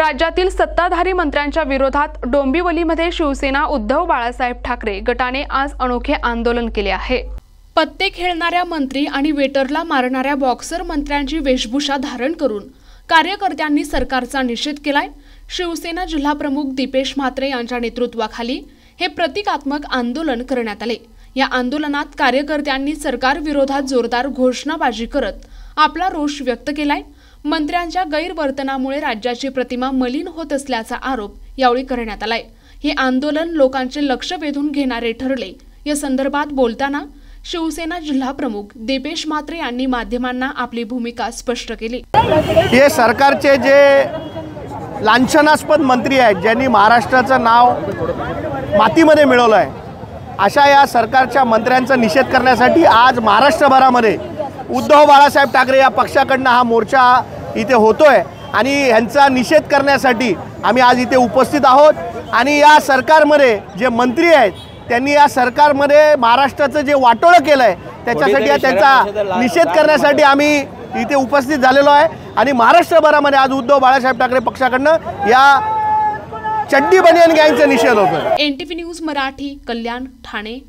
राज्यातील सत्ताधारी मंत्र्यांच्या विरोधात डोंबिवलीमध्ये शिवसेना उद्धव बाळासाहेब ठाकरे गटाने आज अनोखे आंदोलन केले आहे। पत्ते खेळणाऱ्या मंत्री आणि वेटरला मारणाऱ्या बॉक्सर मंत्र्यांची वेशभूषा धारण करून कार्यकर्त्यांनी सरकारचा निषेध केलाय। शिवसेना जिल्हा प्रमुख दीपेश म्हात्रे यांच्या नेतृत्वाखाली हे प्रतिकात्मक आंदोलन करण्यात आले। या आंदोलनात कार्यकर्त्यांनी सरकार विरोधात जोरदार घोषणाबाजी करत आपला रोष व्यक्त केलाय। मंत्र्यांच्या गैरवर्तनामुळे राज्याची प्रतिमा मलिन होत असल्याचा आरोप यावेळी करण्यात आलाय। हे आंदोलन लोकांचे लक्ष वेधून घेणारे ठरले। या संदर्भात बोलताना शिवसेना जिल्हा प्रमुख दीपेश म्हात्रे यांनी माध्यमांना आपली भूमिका स्पष्ट केली। हे सरकारचे जे लांछनास्पद मंत्री आहेत, ज्यांनी महाराष्ट्राचं नाव मातीमध्ये मिळवलं आहे, अशा या सरकारच्या मंत्र्यांचा निषेध करण्यासाठी आज महाराष्ट्रभरामध्ये उद्धव बाळासाहेब ठाकरे या पक्षाकडनं हा मोर्चा इथे होतोय आणि यांचा निषेध करण्यासाठी आम्ही आज इथे उपस्थित आहोत। आणि या सरकारमध्ये जे मंत्री आहेत त्यांनी या सरकारमध्ये महाराष्ट्राचं जे वाटोळं केलं आहे त्याच्यासाठी त्यांचा निषेध करण्यासाठी आम्ही इथे उपस्थित झालेलो आहे। आणि महाराष्ट्रभरामध्ये आज उद्धव बाळासाहेब ठाकरे पक्षाकडनं या चड्डी बनियान गँगचा निषेध होतोय। NTV न्यूज मराठी, कल्याण, ठाणे।